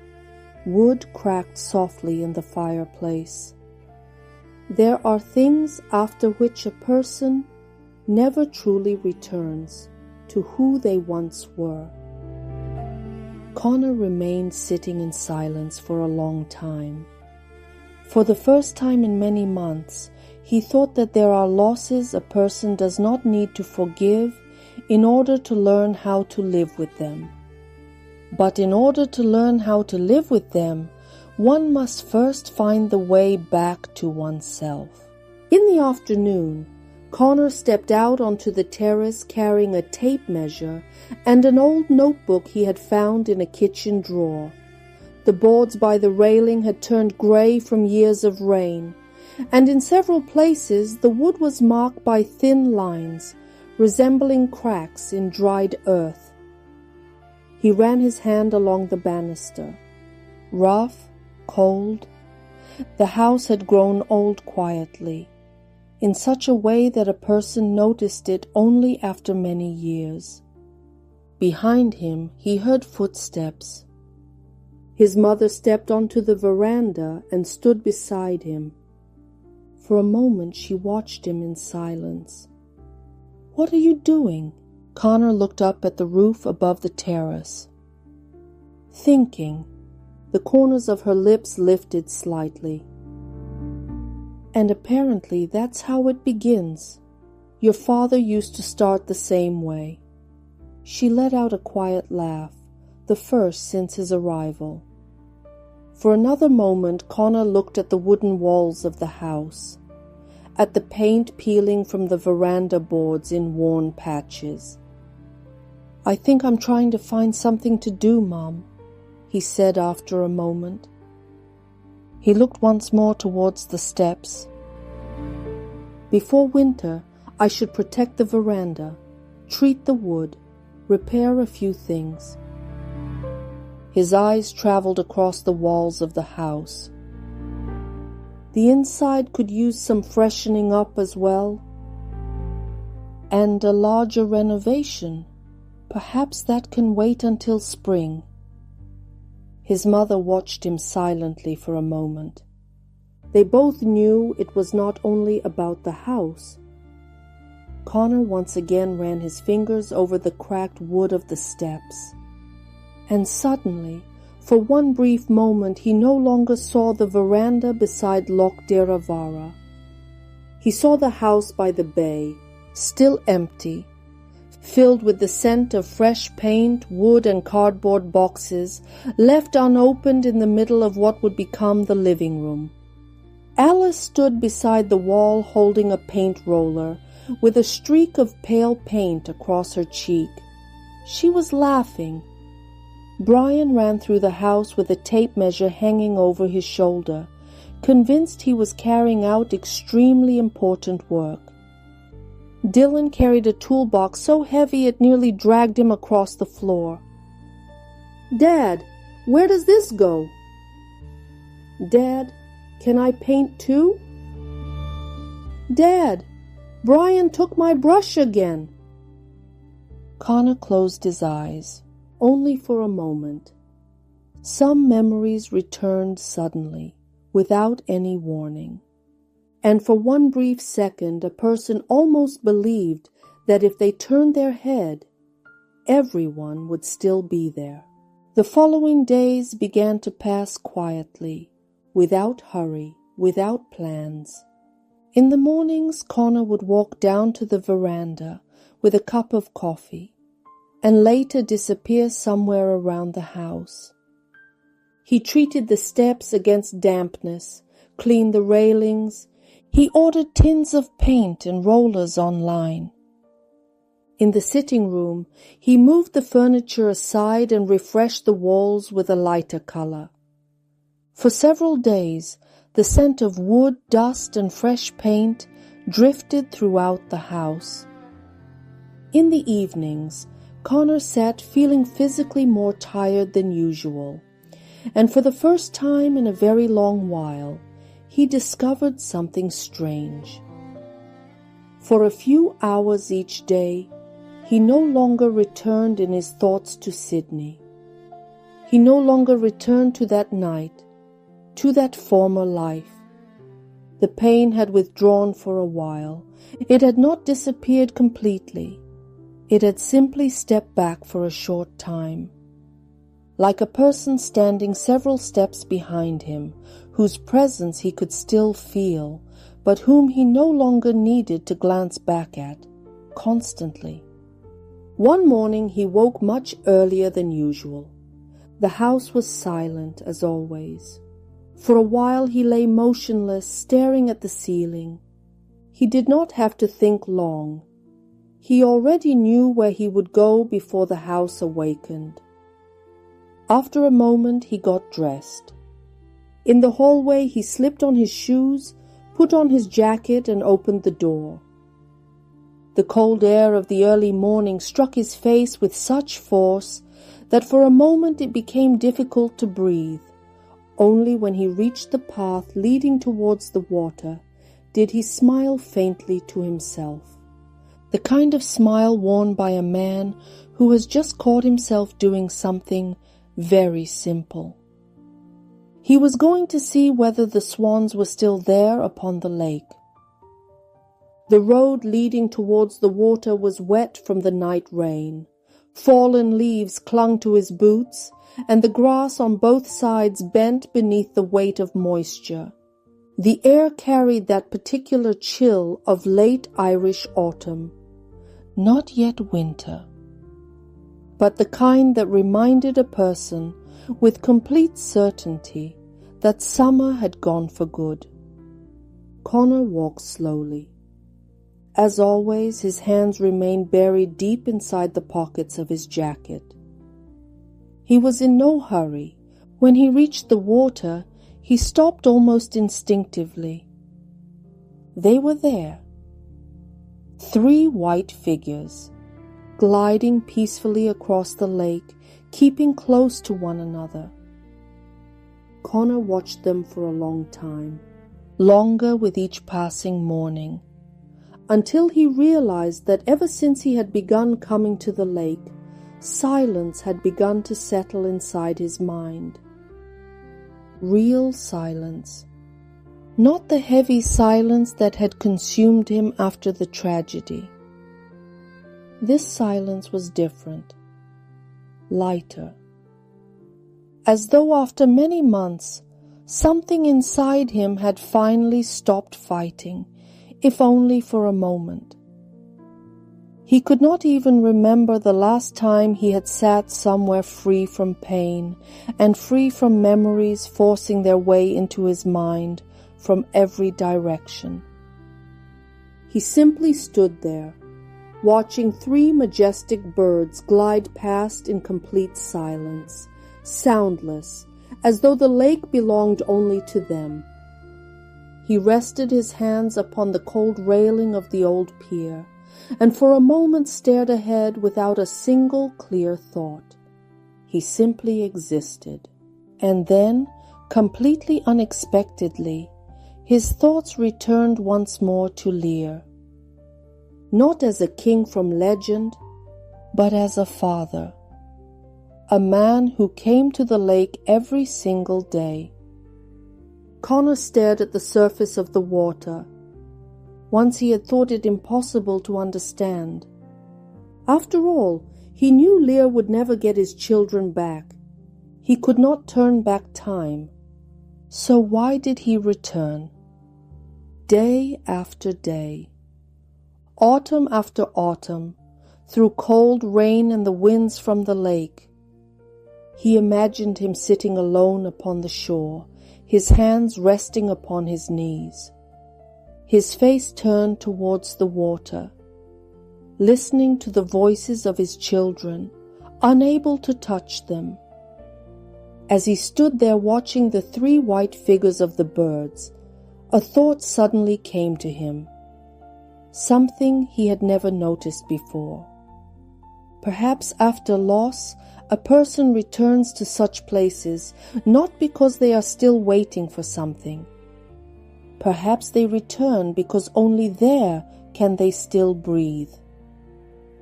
Wood cracked softly in the fireplace. There are things after which a person never truly returns to who they once were. Connor remained sitting in silence for a long time. For the first time in many months, he thought that there are losses a person does not need to forgive in order to learn how to live with them. But in order to learn how to live with them, one must first find the way back to oneself. In the afternoon, Connor stepped out onto the terrace carrying a tape measure and an old notebook he had found in a kitchen drawer. The boards by the railing had turned grey from years of rain, and in several places the wood was marked by thin lines, resembling cracks in dried earth. He ran his hand along the banister. Rough, cold. The house had grown old quietly, in such a way that a person noticed it only after many years. Behind him he heard footsteps. His mother stepped onto the veranda and stood beside him. For a moment she watched him in silence. "What are you doing?" Connor looked up at the roof above the terrace. "Thinking." The corners of her lips lifted slightly. "And apparently that's how it begins. Your father used to start the same way." She let out a quiet laugh, the first since his arrival. For another moment Connor looked at the wooden walls of the house, at the paint peeling from the veranda boards in worn patches. "I think I'm trying to find something to do, Mom," he said after a moment. He looked once more towards the steps. "Before winter, I should protect the veranda, treat the wood, repair a few things." His eyes traveled across the walls of the house. The inside could use some freshening up as well. And a larger renovation. Perhaps that can wait until spring. His mother watched him silently for a moment. They both knew it was not only about the house. Connor once again ran his fingers over the cracked wood of the steps. And suddenly, for one brief moment, he no longer saw the veranda beside Lough Derravaragh. He saw the house by the bay, still empty, filled with the scent of fresh paint, wood, and cardboard boxes, left unopened in the middle of what would become the living room. Alice stood beside the wall holding a paint roller, with a streak of pale paint across her cheek. She was laughing. Brian ran through the house with a tape measure hanging over his shoulder, convinced he was carrying out extremely important work. Dylan carried a toolbox so heavy it nearly dragged him across the floor. "Dad, where does this go?" "Dad, can I paint too?" "Dad, Brian took my brush again." Connor closed his eyes, only for a moment. Some memories returned suddenly, without any warning. And for one brief second, a person almost believed that if they turned their head, everyone would still be there. The following days began to pass quietly, without hurry, without plans. In the mornings, Connor would walk down to the veranda with a cup of coffee, and later disappear somewhere around the house. He treated the steps against dampness, cleaned the railings. He ordered tins of paint and rollers online. In the sitting room, he moved the furniture aside and refreshed the walls with a lighter color. For several days, the scent of wood, dust, and fresh paint drifted throughout the house. In the evenings, Connor sat feeling physically more tired than usual, and for the first time in a very long while, he discovered something strange. For a few hours each day, he no longer returned in his thoughts to Sydney. He no longer returned to that night, to that former life. The pain had withdrawn for a while. It had not disappeared completely. It had simply stepped back for a short time. Like a person standing several steps behind him, whose presence he could still feel, but whom he no longer needed to glance back at, constantly. One morning he woke much earlier than usual. The house was silent as always. For a while he lay motionless, staring at the ceiling. He did not have to think long. He already knew where he would go before the house awakened. After a moment he got dressed. In the hallway he slipped on his shoes, put on his jacket and opened the door. The cold air of the early morning struck his face with such force that for a moment it became difficult to breathe. Only when he reached the path leading towards the water did he smile faintly to himself. The kind of smile worn by a man who has just caught himself doing something very simple. He was going to see whether the swans were still there upon the lake. The road leading towards the water was wet from the night rain. Fallen leaves clung to his boots, and the grass on both sides bent beneath the weight of moisture. The air carried that particular chill of late Irish autumn, not yet winter, but the kind that reminded a person with complete certainty that summer had gone for good. Connor walked slowly. As always, his hands remained buried deep inside the pockets of his jacket. He was in no hurry. When he reached the water, he stopped almost instinctively. They were there. 3 white figures, gliding peacefully across the lake, keeping close to one another. Connor watched them for a long time, longer with each passing morning, until he realized that ever since he had begun coming to the lake, silence had begun to settle inside his mind. Real silence. Not the heavy silence that had consumed him after the tragedy. This silence was different, lighter. As though after many months, something inside him had finally stopped fighting, if only for a moment. He could not even remember the last time he had sat somewhere free from pain and free from memories forcing their way into his mind from every direction. He simply stood there, watching 3 majestic birds glide past in complete silence, soundless, as though the lake belonged only to them. He rested his hands upon the cold railing of the old pier, and for a moment stared ahead without a single clear thought. He simply existed. And then, completely unexpectedly, his thoughts returned once more to Lir. Not as a king from legend, but as a father, a man who came to the lake every single day. Connor stared at the surface of the water. Once he had thought it impossible to understand. After all, he knew Lir would never get his children back. He could not turn back time. So why did he return? Day after day, autumn after autumn, through cold rain and the winds from the lake, he imagined him sitting alone upon the shore, his hands resting upon his knees, his face turned towards the water, listening to the voices of his children, unable to touch them. As he stood there watching the 3 white figures of the birds, a thought suddenly came to him, something he had never noticed before. Perhaps after loss, a person returns to such places not because they are still waiting for something. Perhaps they return because only there can they still breathe.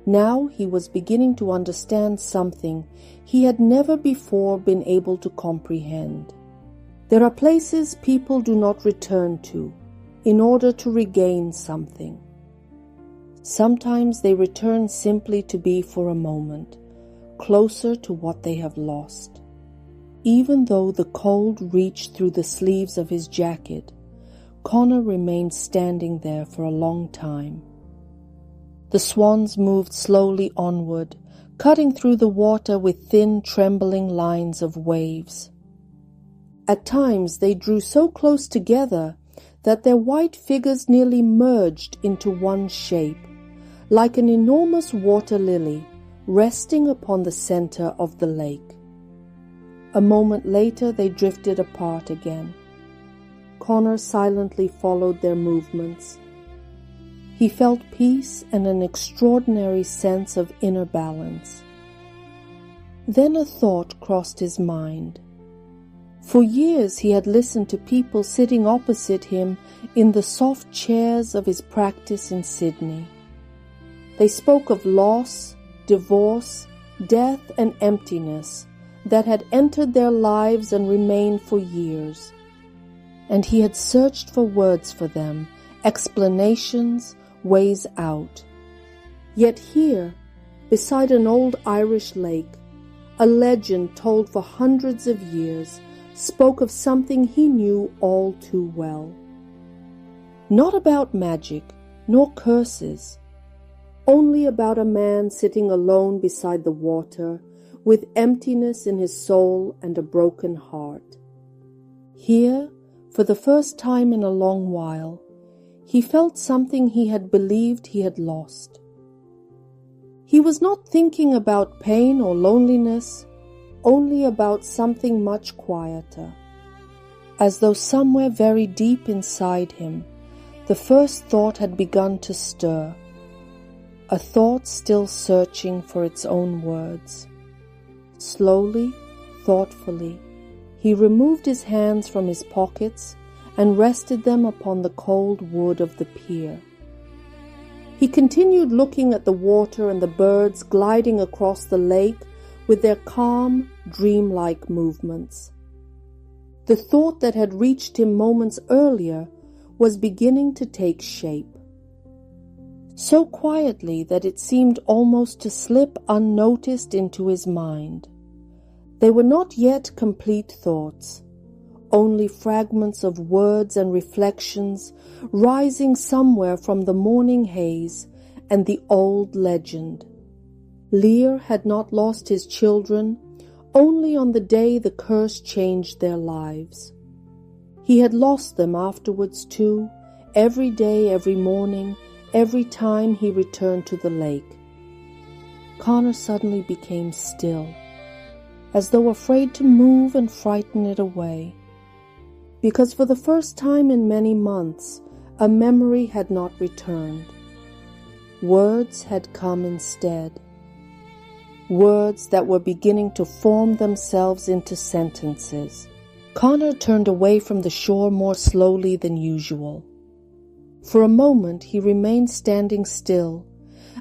Now he was beginning to understand something he had never before been able to comprehend. There are places people do not return to in order to regain something. Sometimes they return simply to be for a moment closer to what they have lost. Even though the cold reached through the sleeves of his jacket, Connor remained standing there for a long time. The swans moved slowly onward, cutting through the water with thin, trembling lines of waves. At times they drew so close together that their white figures nearly merged into one shape, like an enormous water lily resting upon the center of the lake. A moment later they drifted apart again. Connor silently followed their movements. He felt peace and an extraordinary sense of inner balance. Then a thought crossed his mind. For years he had listened to people sitting opposite him in the soft chairs of his practice in Sydney. They spoke of loss, divorce, death, and emptiness that had entered their lives and remained for years. And he had searched for words for them, explanations, ways out. Yet here, beside an old Irish lake, a legend told for hundreds of years spoke of something he knew all too well. Not about magic, nor curses, only about a man sitting alone beside the water, with emptiness in his soul and a broken heart. Here, for the first time in a long while, he felt something he had believed he had lost. He was not thinking about pain or loneliness, only about something much quieter. As though somewhere very deep inside him, the first thought had begun to stir, a thought still searching for its own words. Slowly, thoughtfully, he removed his hands from his pockets and rested them upon the cold wood of the pier. He continued looking at the water and the birds gliding across the lake with their calm, dreamlike movements. The thought that had reached him moments earlier was beginning to take shape. So quietly that it seemed almost to slip unnoticed into his mind. They were not yet complete thoughts, only fragments of words and reflections rising somewhere from the morning haze and the old legend. Lir had not lost his children only on the day the curse changed their lives. He had lost them afterwards too, every day, every morning, every time he returned to the lake. Connor suddenly became still, as though afraid to move and frighten it away, because for the first time in many months a memory had not returned. Words had come instead. Words that were beginning to form themselves into sentences. Connor turned away from the shore more slowly than usual. For a moment he remained standing still,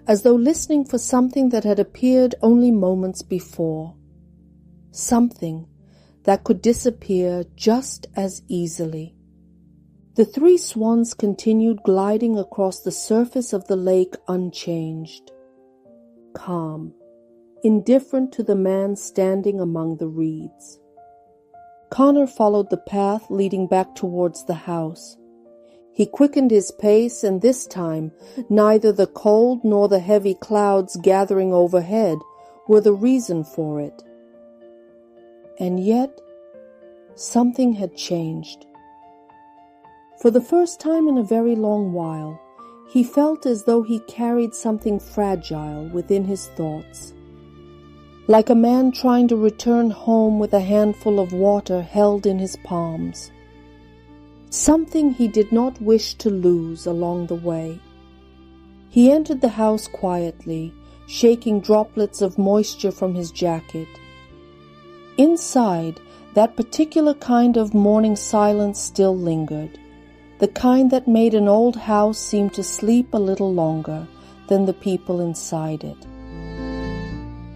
as though listening for something that had appeared only moments before. Something that could disappear just as easily. The three swans continued gliding across the surface of the lake unchanged, calm, indifferent to the man standing among the reeds. Connor followed the path leading back towards the house. He quickened his pace, and this time neither the cold nor the heavy clouds gathering overhead were the reason for it. And yet, something had changed. For the first time in a very long while, he felt as though he carried something fragile within his thoughts. Like a man trying to return home with a handful of water held in his palms. Something he did not wish to lose along the way. He entered the house quietly, shaking droplets of moisture from his jacket. Inside, that particular kind of morning silence still lingered, the kind that made an old house seem to sleep a little longer than the people inside it.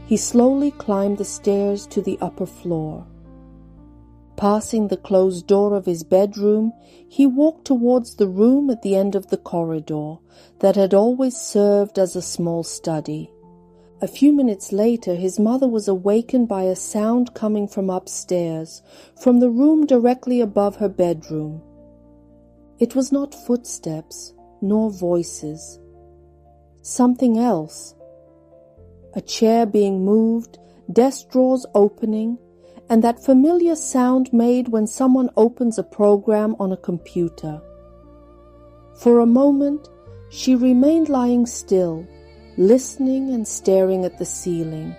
He slowly climbed the stairs to the upper floor. Passing the closed door of his bedroom, he walked towards the room at the end of the corridor that had always served as a small study. A few minutes later, his mother was awakened by a sound coming from upstairs, from the room directly above her bedroom. It was not footsteps, nor voices. Something else. A chair being moved, desk drawers opening, and that familiar sound made when someone opens a program on a computer. For a moment, she remained lying still, listening and staring at the ceiling.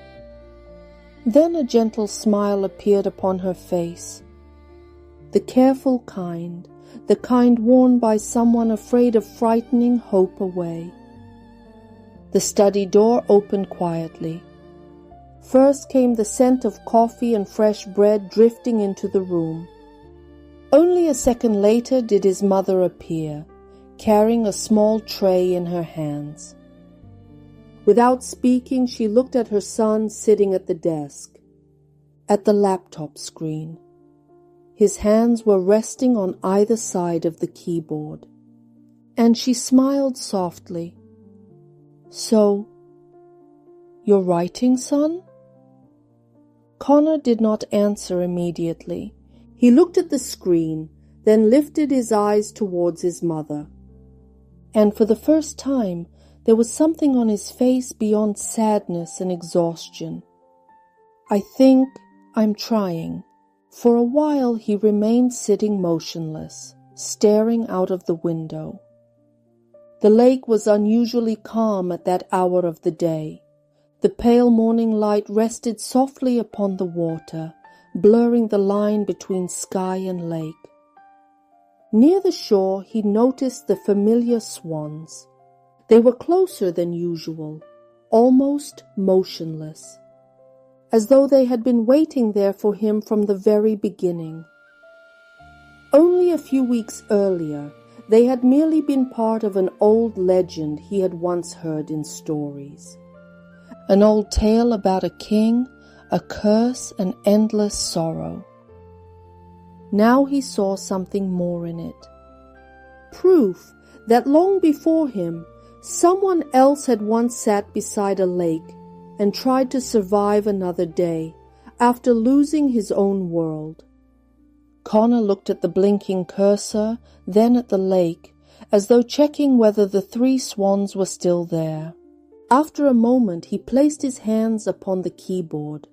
Then a gentle smile appeared upon her face. The careful kind, the kind worn by someone afraid of frightening hope away. The study door opened quietly. First came the scent of coffee and fresh bread drifting into the room. Only a second later did his mother appear, carrying a small tray in her hands. Without speaking, she looked at her son sitting at the desk, at the laptop screen. His hands were resting on either side of the keyboard, and she smiled softly. "So, you're writing, son?" Connor did not answer immediately. He looked at the screen, then lifted his eyes towards his mother. And for the first time, there was something on his face beyond sadness and exhaustion. "I think I'm trying." For a while he remained sitting motionless, staring out of the window. The lake was unusually calm at that hour of the day. The pale morning light rested softly upon the water, blurring the line between sky and lake. Near the shore he noticed the familiar swans. They were closer than usual, almost motionless, as though they had been waiting there for him from the very beginning. Only a few weeks earlier, they had merely been part of an old legend he had once heard in stories. An old tale about a king, a curse, and endless sorrow. Now he saw something more in it. Proof that long before him, someone else had once sat beside a lake and tried to survive another day after losing his own world. Connor looked at the blinking cursor, then at the lake, as though checking whether the three swans were still there. After a moment, he placed his hands upon the keyboard.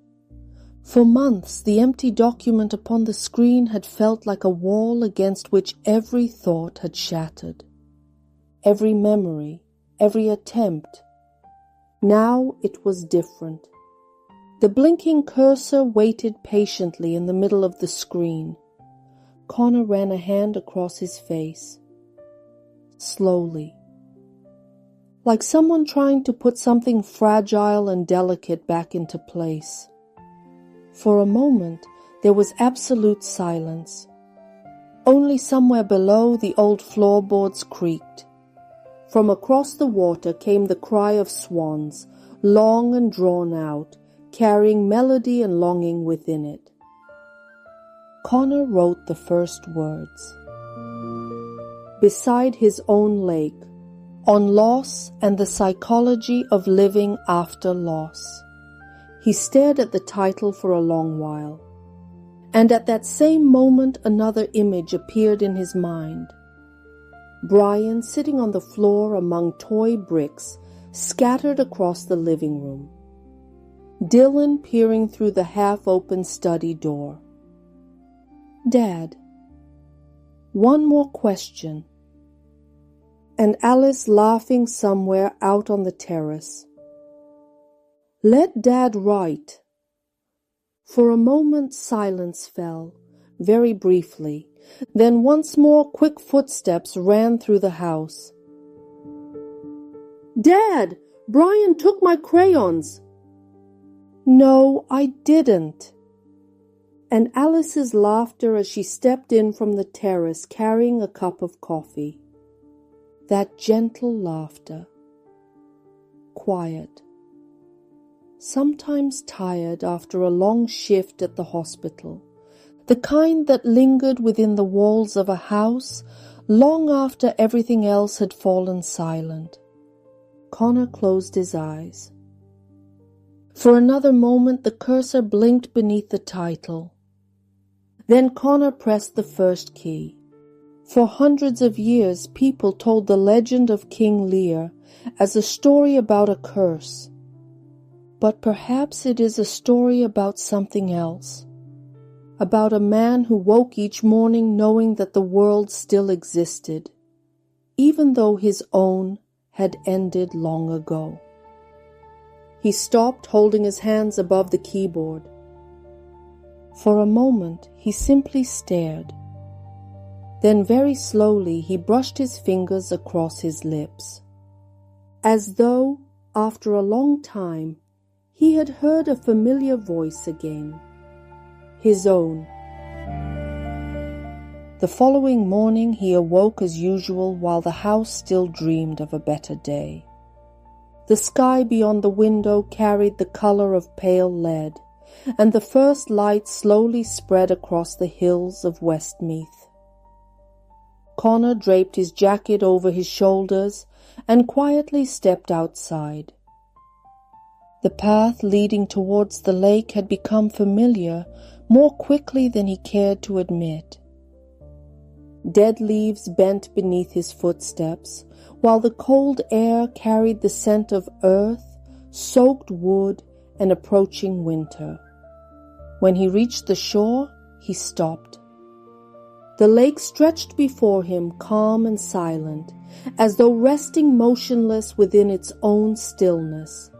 For months, the empty document upon the screen had felt like a wall against which every thought had shattered. Every memory, every attempt. Now it was different. The blinking cursor waited patiently in the middle of the screen. Connor ran a hand across his face. Slowly. Like someone trying to put something fragile and delicate back into place. For a moment, there was absolute silence. Only somewhere below the old floorboards creaked. From across the water came the cry of swans, long and drawn out, carrying melody and longing within it. Connor wrote the first words. Beside his own lake, on loss and the psychology of living after loss. He stared at the title for a long while, and at that same moment another image appeared in his mind. Brian sitting on the floor among toy bricks scattered across the living room. Dylan peering through the half-open study door. Dad, one more question. And Alice laughing somewhere out on the terrace. Let Dad write. For a moment silence fell, very briefly. Then once more quick footsteps ran through the house. Dad, Brian took my crayons. No, I didn't. And Alice's laughter as she stepped in from the terrace carrying a cup of coffee. That gentle laughter. Quiet. Sometimes tired after a long shift at the hospital. The kind that lingered within the walls of a house long after everything else had fallen silent. Connor closed his eyes. For another moment the cursor blinked beneath the title. Then Connor pressed the first key. For hundreds of years people told the legend of King Lir as a story about a curse. But perhaps it is a story about something else. About a man who woke each morning knowing that the world still existed, even though his own had ended long ago. He stopped, holding his hands above the keyboard. For a moment he simply stared. Then very slowly he brushed his fingers across his lips. As though, after a long time, he had heard a familiar voice again. His own. The following morning he awoke as usual while the house still dreamed of a better day. The sky beyond the window carried the color of pale lead, and the first light slowly spread across the hills of Westmeath. Connor draped his jacket over his shoulders and quietly stepped outside. The path leading towards the lake had become familiar more quickly than he cared to admit. Dead leaves bent beneath his footsteps, while the cold air carried the scent of earth, soaked wood, and approaching winter. When he reached the shore, he stopped. The lake stretched before him, calm and silent, as though resting motionless within its own stillness.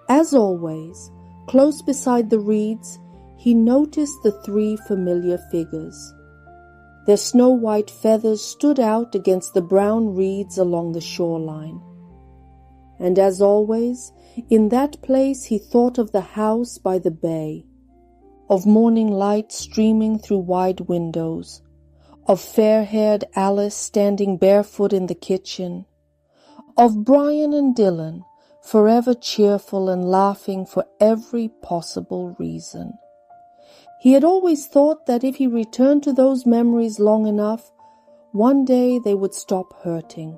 As always, close beside the reeds, he noticed the three familiar figures. Their snow-white feathers stood out against the brown reeds along the shoreline. And as always, in that place he thought of the house by the bay, of morning light streaming through wide windows, of fair-haired Alice standing barefoot in the kitchen, of Brian and Dylan, forever cheerful and laughing for every possible reason. He had always thought that if he returned to those memories long enough, one day they would stop hurting.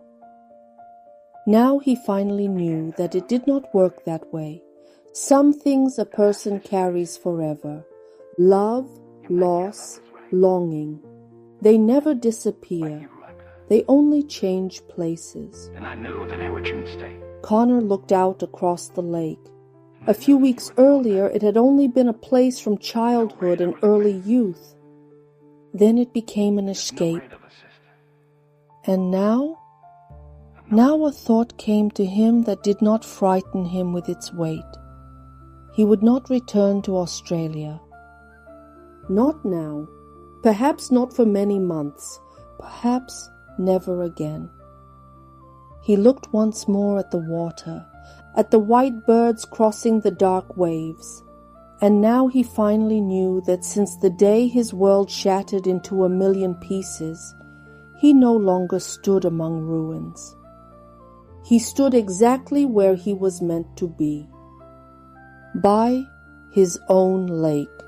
Now he finally knew that it did not work that way. Some things a person carries forever. Love, loss, longing. They never disappear. They only change places. And I knew that I would stay. Connor looked out across the lake. A few weeks earlier it had only been a place from childhood and early youth. Then it became an escape. And now a thought came to him that did not frighten him with its weight. He would not return to Australia. Not now. Perhaps not for many months. Perhaps never again. He looked once more at the water, at the white birds crossing the dark waves, and now he finally knew that since the day his world shattered into a million pieces, he no longer stood among ruins. he stood exactly where he was meant to be, by his own lake.